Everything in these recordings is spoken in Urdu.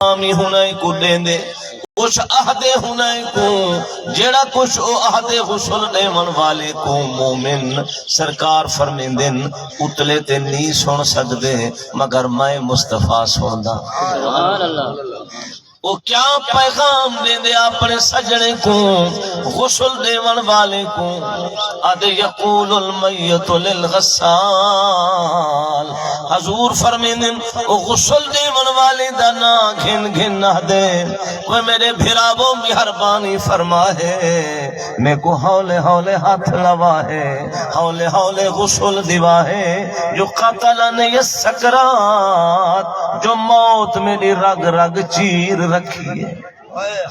آمی ہنے کو دیں دے کچھ عہدے ہنے کو جیڑا کچھ او عہدے غسل دے من والے کو مومن سرکار فرمین دن اتلے تے نہیں سن سکدے مگر میں مصطفیٰ سندا سبحان اللہ وہ کیا پیغام دے دے اپنے سجنے کو غسل دیون والے کو اد یقول المیت للغسال حضور فرمین وہ غسل دیون والے دا نا گھن گھن نہ دے وہ میرے بھراو مہربانی فرما ہے میں کو ہولے ہولے ہاتھ لوا ہے ہولے ہولے غسل دیوا ہے جو قتلن یسکرات جو موت میری رگ رگ چیر رکھی ہے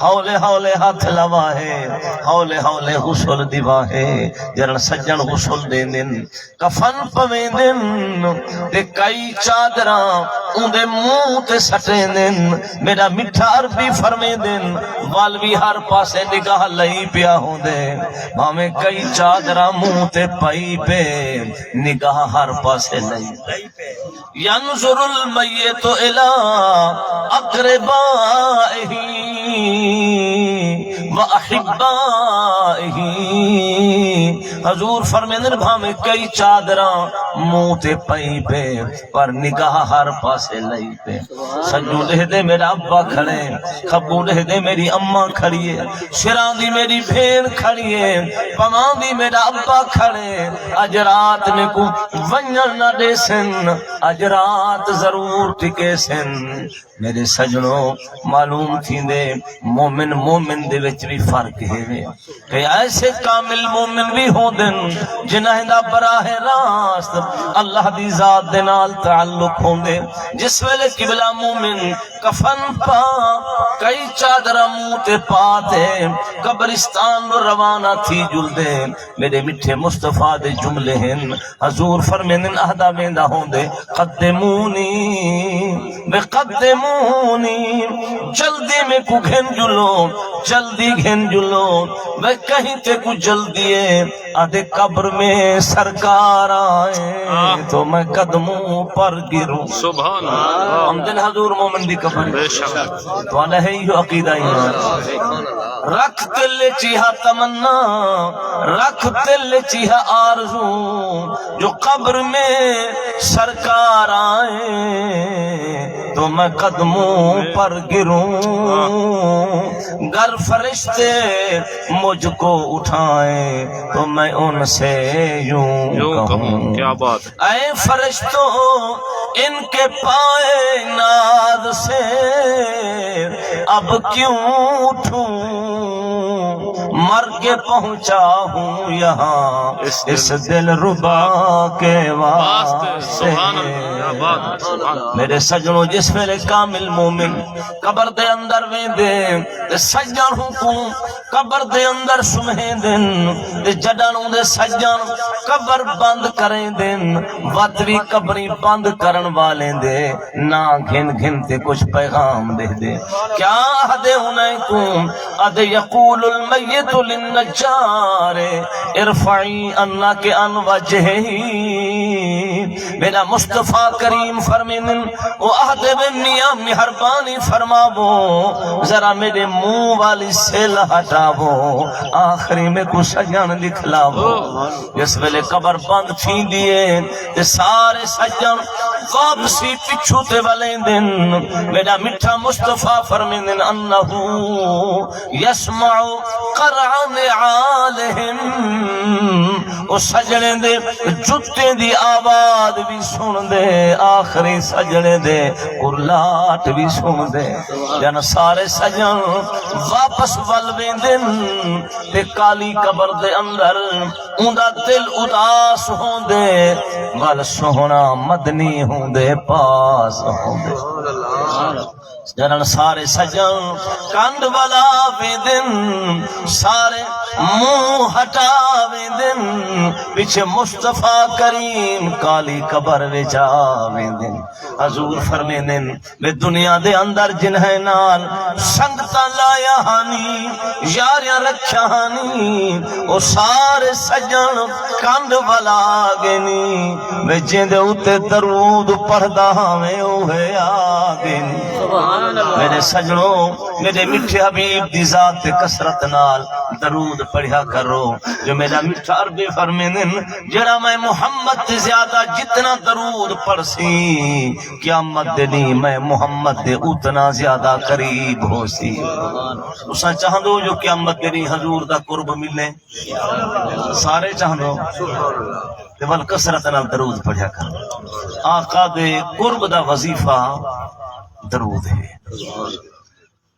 ہولے ہولے ہاتھ لوا ہے ہولے ہولے غسل دیوا ہے جرن سجن غسل دے دن کفن پویں دن تے کئی چادراں اندے منہ تے سٹے دن میرا میٹھا عربی فرمے دن والوی ہر پاسے نگاہ لئی پیا ہوں دے بھامیں کئی چادراں منہ تے پئی پہ نگاہ ہر پاسے لئی ینظر المیت الی اقربائہ وَأَحِبَّائِهِ حضور فرمیندر بھامیں کئی چادراں منہ تے پئی پہ پر نگاہ ہر پاسے لئی پہ سجو دے دے میرا ابا کھڑے کھبو دے دے میری اماں کھڑیے شران دی میری بھین کھڑیے پمان دی میرا ابا کھڑے اجرات میں کو ونجن نہ دے سن اجرات ضرور ٹکے سن میرے سجنوں معلوم تھی دے مومن مومن دے وچ بھی فرق ہے کہ ایسے کامل مومن بھی ہوں دن جنہیں دا براہ راست اللہ دی ذات دے نال تعلق ہوں دے جس ویلے قبلہ مومن کفن پا کئی چادرہ منہ تے پاتے قبرستان روانہ تھی جل دے میرے میٹھے مصطفیٰ دے جملے ہیں حضور فرمین اہدہ بیندہ ہوں دے قدمونی بے قدمونی جلدی میں کو گھن جلو جلدی گھن جلو میں کہیں تے کو جلدی ہے آدھے قبر میں سرکار آئے تو میں قدموں پر گروں سبحان اللہ ہم دن حضور مومن دی قبر تو آلہ ہے یہ عقیدہ ایمان رکھ دل چیہا تمنا رکھ دل چیہا آرزو جو قبر میں سرکار آئے تو میں قدموں پر گروں گر فرشتے مجھ کو اٹھائیں تو میں ان سے یوں کہوں کیا بات اے فرشتوں ان کے پائے ناز سے اب کیوں اٹھوں مر کے پہنچا ہوں یہاں اس دل ربا کے واسطے میرے سجنوں جس میرے کامل مومن قبر دے اندر ویں دے سجن حکم قبر دے اندر سمہیں دن جڈانوں دے سجن قبر بند کریں دن وقت بھی قبری بند کرن والے دے نا گھن گھن تے کچھ پیغام دے دے کیا حدے انہیں کم اد یقول المیت للنجار ارفعی انا کے ان وجہی میرا مصطفیٰ کریم فرمین وہ عہد میاں مہربانی فرماو ذرا میرے منہ والی سیل ہٹاو آخری میں کو سجن دکھلاو جس ویلے قبر بند تھی دیے تے سارے سجن واپسی پچھو تے والے دن میرا میٹھا مصطفیٰ فرمین انہو یسمع قرعن عالہم او سجنے دے جتے دی آواز بھی سن دے آخری سجنے دے قرلات بھی سن دے جن سارے سجن واپس والویں دن تے کالی قبر دے اندر اندہ دل اداس ہوں دے وال سونا مدنی ہوں دے پاس ہوں دے جنن سارے سجن کند والا وے دن سارے منہ ہٹاویں دن پیچھے مصطفیٰ کریم کالی قبر وچاویں دن حضور فرمیں دن میں دنیا دے اندر جنہیں نال سنگتا لایا ہانی یاریاں رکھیا ہانی او سارے سجن کند والا آگنی میں جیندے اتے درود پڑھدا ہمیں اوہے آگنی میرے سجنوں میرے میٹھے حبیب دی ذات تے کثرت نال درود پڑھیا کرو جو میرا میٹھا عربی فرمیندن جڑا میں محمد تے زیادہ جتنا درود پڑھ سی قیامت دنی میں محمد دے اتنا زیادہ قریب ہو سی اساں چاہندو جو قیامت دنی حضور دا قرب ملے سارے چاہندو تے ول کثرت نال درود پڑھیا کرو آقا دے قرب دا وظیفہ درود ہے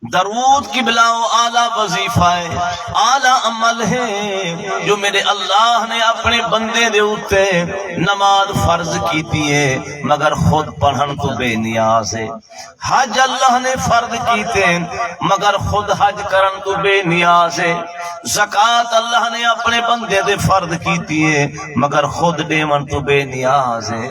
درود کی بلاؤ اعلیٰ وظیفہ ہے اعلیٰ عمل ہے جو میرے اللہ نے اپنے بندے دے اوتے نماز فرض کیتی ہے مگر خود پڑھن تو بے نیاز ہے حج اللہ نے فرض کیتے مگر خود حج کرن تو بے نیاز ہے زکوٰۃ اللہ نے اپنے بندے دے فرض کیتی ہے مگر خود دیون تو بے نیاز ہے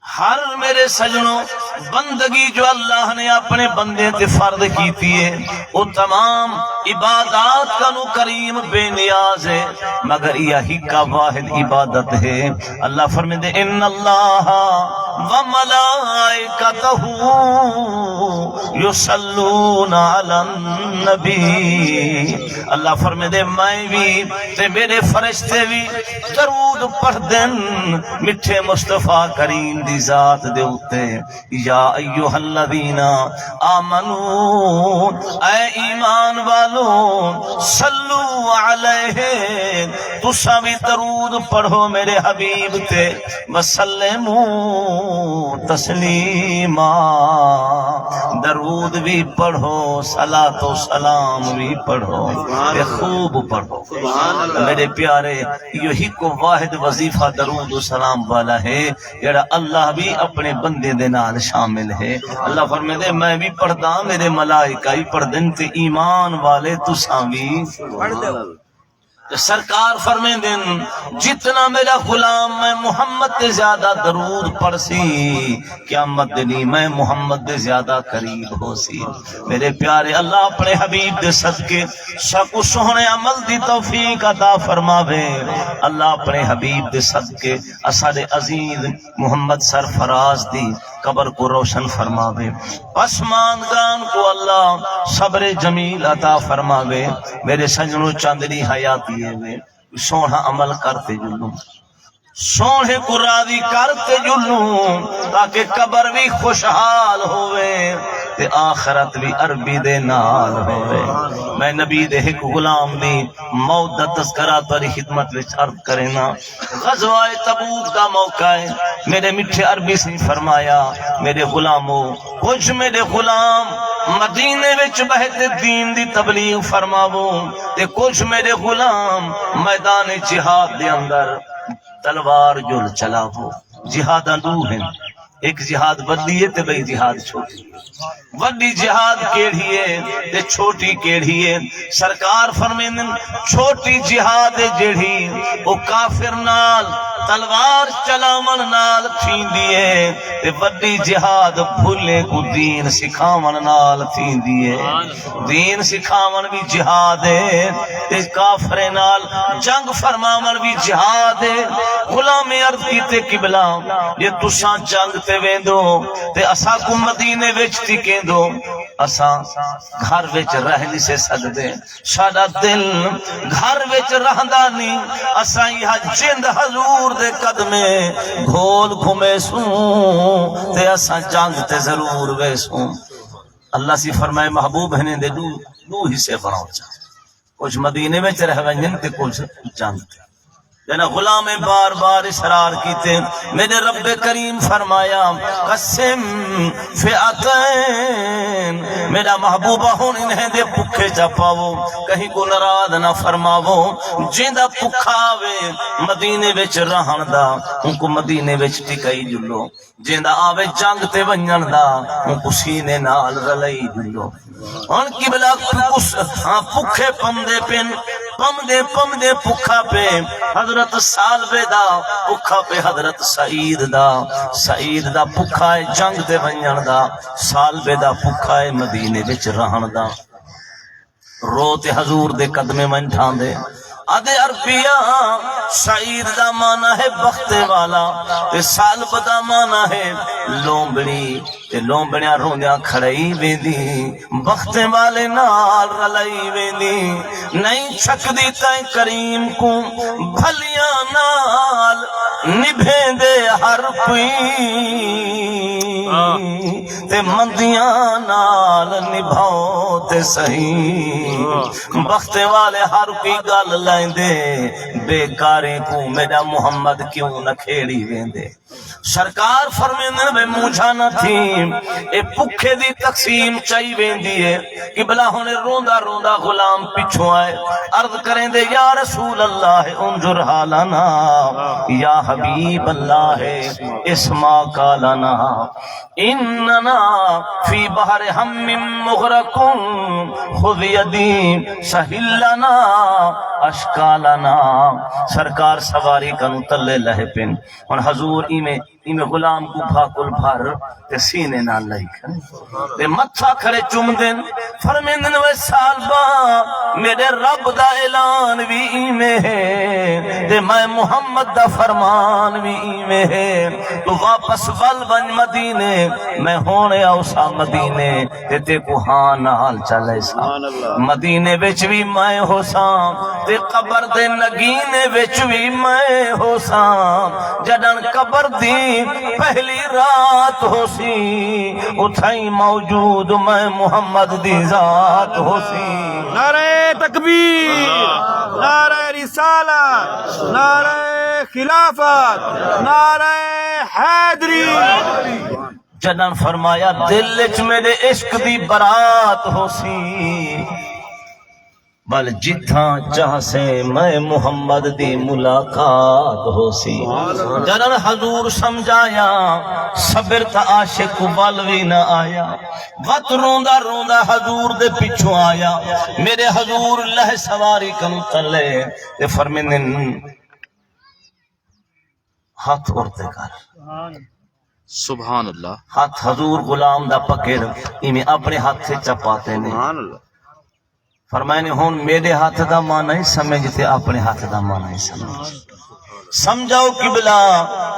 ہر میرے سجنوں بندگی جو اللہ نے اپنے بندے تے فرض کیتی ہے وہ تمام عبادات کا نو کریم بے نیاز ہے مگر یہی کا واحد عبادت ہے اللہ فرمائے ان اللہ وملائکتہ یصلون علی النبی اللہ فرمائے میں بھی تے میرے فرشتے بھی درود پڑھ دین میٹھے مصطفیٰ کریم دی ذات دے اوتے یا ایھا الذین آمنو اے ایمان والو صلو علیہ تساں بھی درود پڑھو میرے حبیب تے وسلمو تسلیما درود بھی پڑھو صلاۃ و سلام بھی پڑھو خوب پڑھو میرے پیارے یہی کو واحد وظیفہ درود و سلام والا ہے جڑا اللہ بھی اپنے بندے دے نال شامل ہے اللہ فرمائے میں بھی پڑھدا میرے ملائکہ بھی پڑھدن تے ایمان والے تساں بھی پڑھ دے سرکار فرمائیں دن جتنا میرا غلام میں محمد دے زیادہ درود پڑھ سی قیامت دنی میں محمد دے زیادہ قریب ہو سی میرے پیارے اللہ اپنے حبیب دے صدقے سب سونے عمل دی توفیق عطا فرماوے اللہ اپنے حبیب دے صدقے اسد عزیز محمد سرفراز دی قبر کو روشن فرماوے پسماندگان کو اللہ صبر جمیل عطا فرماوے میرے سجنوں چاندنی حیاتی سونا عمل کرتے جلوں سونے کو راضی کرتے جلوں تاکہ قبر بھی خوشحال ہوئے تے آخرت بھی عربی دے نال ہوئے میں نبی دے ایک غلام دی موت دا تذکرہ تاری خدمت وچ عرض کرینا غزوہ تبوک دا موقع ہے میرے میٹھے عربی سے فرمایا میرے غلاموں کچھ میرے غلام مدینے وچ بہت دین دی تبلیغ فرماو تے کچھ میرے غلام میدان جہاد دے اندر تلوار جل چلاو جہاد دو ہیں ایک جہاد بدلی ہے تے بھئی جہاد چھوٹی وڈی جہاد کیڑی ہے تے چھوٹی کیڑی ہے سرکار فرمیندن چھوٹی جہاد جیڑی او کافر نال تلوار چلاون نال تھیندی ہے تے وڈی جہاد بھولے کو دین سکھاون نال تھیندی ہے دین سکھاون بھی جہاد ہے تے کافر نال جنگ فرماون بھی جہاد ہے غلام عرض کیتے قبلہ یہ تساں جنگ تے ویندو تے اساں کو مدینے وچ ٹکیندو اساں گھر وچ رہ نہیں سے سکدے ساڈا دل گھر وچ رہندا نہیں اساں یہ جند حضور دے قدمے گھول گھمے سوں تے اساں جنگ تے ضرور ویسوں اللہ سی فرمائے محبوب ہنے دے دو حصے بناؤ چا کچھ مدینے وچ رہ ونجن تے کچھ جنگ تے جنا غلام بار بار اصرار کیتے میرے رب کریم فرمایا قسم فئتین میرا محبوبہ ہون انہیں دے پکھے چپاو کہیں کو نراض نہ فرماو جیندہ پکھاوے مدینے وچ رہن دا ان کو مدینے وچ ٹکائی جلو جیندہ آوے جنگ تے ونجن دا ان کو سینے نال رلائی جلو ان کی بلا پکھے پم دے پکھا پہ حضرت سالوے دا پکھا پہ حضرت سعید دا پکھا ہے جنگ دے ونجن دا سالوے دا پکھا ہے مدینے وچ رہن دا روتے حضور دے قدمے من ڈھان دے آدھے عربیہ سعید دا مانا ہے بخت والا تے سالب دا مانا ہے لومبڑی تے لومبڑیاں روندیاں کھڑائی ویندی بختے والے نال رلائی ویندی نہیں چھکدی تائیں کریم کو بھلیاں نال نبھیں دے ہر کوئی تے مندیاں نال نبھاؤ تے صحیح بختے والے ہر کوئی گل لیندے بیکاریں کو میرا محمد کیوں نہ کھیڑی ویندے سرکار فرمیندے میں موجھا نہ تھی اے پکھے دی تقسیم چاہی ویندی ہے قبلہ ہونے روندہ روندہ غلام پیچھو آئے عرض کریں دے یا رسول اللہ انظر حالنا یا حبیب اللہ اسما کالنا اننا فی بحر ہم مغرقون خذ یدی سہلنا اشکالنا سرکار سواری کنو تلے لہے پن اور حضور ایمیں غلام کو بھاکل بھر تے سینے نہ لئی کھڑے تے متھا کھڑے چم دن فرمیندن وے سالبا میرے رب دا اعلان بھی ایمیں ہے تے میں محمد دا فرمان بھی ایمیں ہے تو واپس بل بن مدینے میں ہونے اوسا مدینے تے تے کو ہاں نال چلے سا مدینے وچ بھی میں ہو سا تے قبر دے نگینے وچ بھی میں ہو سا جدن قبر دی پہلی رات ہو سی اتھائی موجود میں محمد دی ذات ہو سی نعرہ تکبیر نعرہ رسالت نعرہ خلافت نعرہ حیدری جنن فرمایا دل وچ میرے عشق دی برات ہو سی بل جتھاں چاہ سے میں محمد دی ملاقات ہو سی جنن حضور سمجھایا صبر تا عاشق بل بھی نہ آیا وقت روندہ روندہ حضور دے پیچھو آیا میرے حضور لہ سواری کم تلے تے فرمیندن ہاتھ اڑتے کر سبحان اللہ ہاتھ حضور غلام دا پکڑ ایمیں اپنے ہاتھ سے چپاتے نے فرمائنے ہون میرے ہاتھ دا معنی سمجھتے اپنے ہاتھ دا معنی سمجھاؤ قبلہ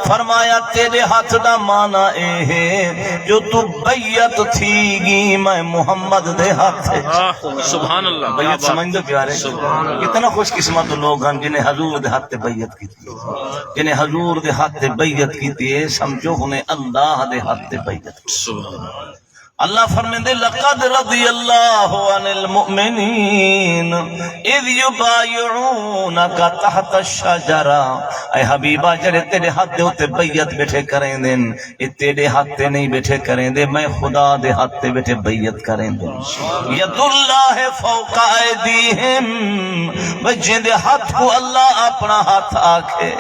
فرمایا تیرے ہاتھ دا معنی اے ہے جو تو بیعت تھی گی میں محمد دے ہاتھ سبحان اللہ بیعت سمجھ دو پیارے کتنا خوش قسمت لوگ ہیں جنہیں حضور دے ہاتھ بیعت کی تھی جنہیں حضور دے ہاتھ بیعت کی تھی سمجھو انہیں اللہ دے ہاتھ بیعت کی سبحان اللہ اللہ فرمیندے لقد رضی اللہ عن المؤمنین اذ یبایعونک تحت الشجرہ اے حبیبہ جڑے تیرے ہاتھ دے ہوتے بیعت بیٹھے کریں دن یہ تیرے ہاتھ تے نہیں بیٹھے کریں دے میں خدا دے ہاتھ تے بیٹھے بیعت کریں دن ید اللہ فوق ایدیہم بجیں دے ہاتھ کو اللہ اپنا ہاتھ آکھے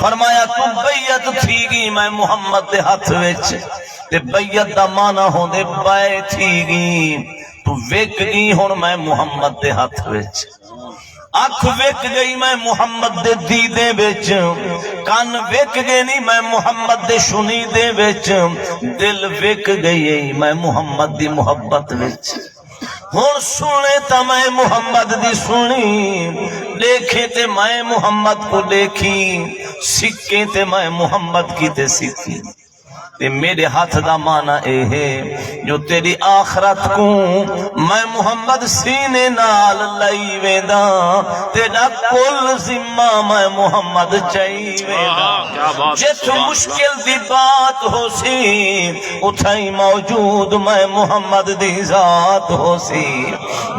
فرمایا تو بیعت تھی گی میں محمد دے ہاتھ وچ تے بیعت دا معنی ہوں دے بائے تھی گی تو ویک گئی ہون میں محمد دے ہاتھ وچ آنکھ ویک گئی میں محمد دے دیدے وچ کان ویک گئی نہیں میں محمد دے شنی دے وچ دل ویک گئی میں محمد دی محبت وچ ہون سنے تا میں محمد دی سنی دیکھے تے میں محمد کو دیکھی سکے تے میں محمد کی تے سکی تے میرے ہاتھ دا معنی اے ہے جو تیری آخرت کو میں محمد سینے نال لئی ویدا تیرا کل ذمہ میں محمد چاہی ویدا جت مشکل دی بات ہو سی اتھائی موجود میں محمد دی ذات ہو سی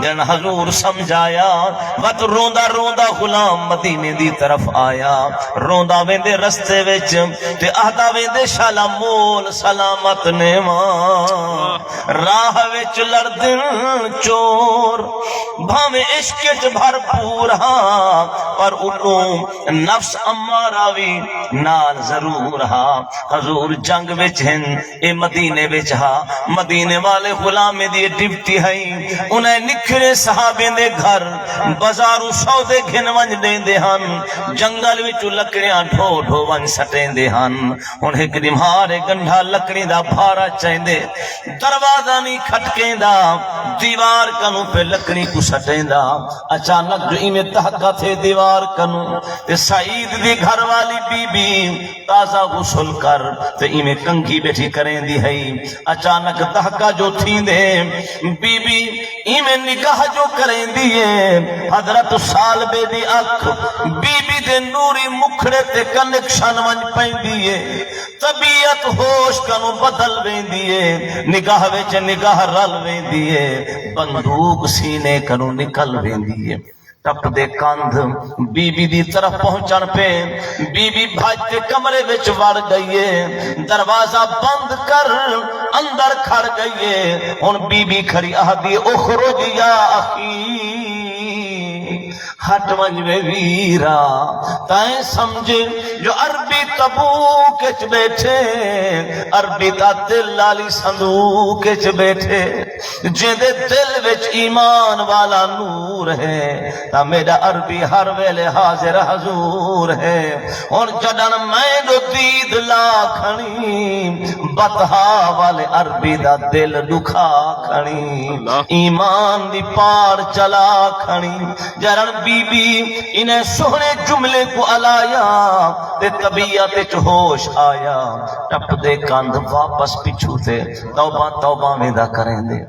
جن حضور سمجھایا وقت روندہ روندہ غلام مدینے دی طرف آیا روندہ ویندے رستے وچ تے آہدہ ویندے شالا مول سلامت نیمان راہ وچ لردن چور بھامے عشقت بھرپور ہاں پر اٹھوں نفس اماراوی نال ضرور ہاں حضور جنگ وچ ہن اے مدینے وچ ہاں مدینے والے غلام دی ڈپٹی ہائی انہیں نکھرے صحابے دے گھر بازارو سودے گھن ونج دین دے ہن جنگل وچ لکڑیاں ڈھو ڈھو ونج سٹین دے ہن انہیں گرمہارے گنڈھا لکڑی دا بھارا چاہندے دروازہ نہیں کھٹکیں دا دیوار کنو پہ لکڑی کو سٹیندا اچانک جو ایمیں دھکا تھے دیوار کنو تے سعید دی گھر والی بی بی تازہ غسل کر تے ایمیں کنگھی بیٹھی کریں دی ہے اچانک دھکا جو تھی دے بی بی ایمیں نگاہ جو کریں دیئے حضرت سال بے دی اکھ بی بی دے نوری مکھڑے تے کنکشن ونج پہیں دیئے طبیعت ہوش کنو بدل بیں دیئے نگاہ ویچ نگاہ رل بیں دیئے بندوق سینے کنو نکل بیں دیئے ٹپ دے کاندھ بی بی دی طرف پہنچن پہ بی بی بھاجتے کمرے وچ وڑ گئیے دروازہ بند کر اندر کھڑ گئیے ان بی بی کھڑی آہدی اخرج یا اخی ہٹ ونج میں ویرا تائیں سمجھے جو عربی تبوک اچ بیٹھے عربی تا دل لالی صندوق اچ بیٹھے جیندے دل وچ ایمان والا نور ہے تا میرا عربی ہر ویلے حاضر حضور ہے اور جڑن میں دو دید لا کھنی بطہا والے عربی دا دل دکھا کھنی ایمان دی پار چلا کھنی جڑن بی بی انہیں سہنے جملے کو علایا تے طبیعت چ ہوش آیا ٹپ دے کاندھ واپس پچھو تے توبہ توبہ میں دا کریں دے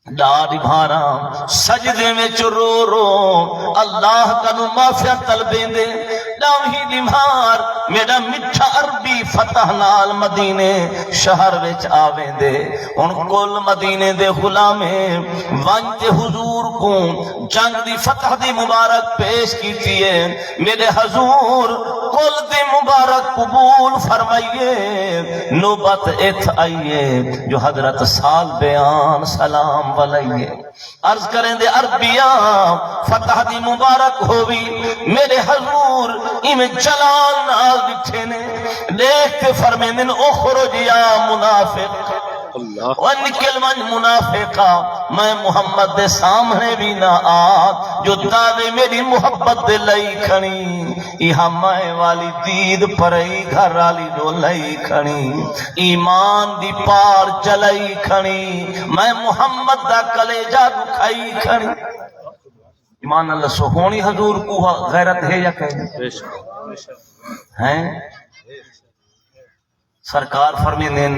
ڈاڑی بھارا سجدے میں رو رو اللہ کنو معافیت طلبیں دے ڈاوہی دیمار میرا مٹھا عربی فتح نال مدینے شہر وچ آویں دے ان کل مدینے دے غلامیں وانتے حضور کو جنگ دی فتح دی مبارک پیش کیتیے میرے حضور کل دی مبارک قبول فرمائیے نوبت ایتھ آئیے جو حضرت سال بیان سلام والائیے عرض کریں دے عربیاں فتح دی مبارک ہوئی میرے حضور میں جلال نال بٹھے نے دیکھتے فرمیندن اخرج یا منافق ونکل من منافقہ میں محمد دے سامنے بھی نہ آت جو دعوے میری محبت دے لئی کھنی یہاں میں والی دید پرئی گھر والی جو لئی کھنی ایمان دی پار چلئی کھنی میں محمد دا کلیجہ دکھائی کھنی ایمان اللہ سہونی حضور کو غیرت ہے یا کہیں ہیں سرکار فرمیندن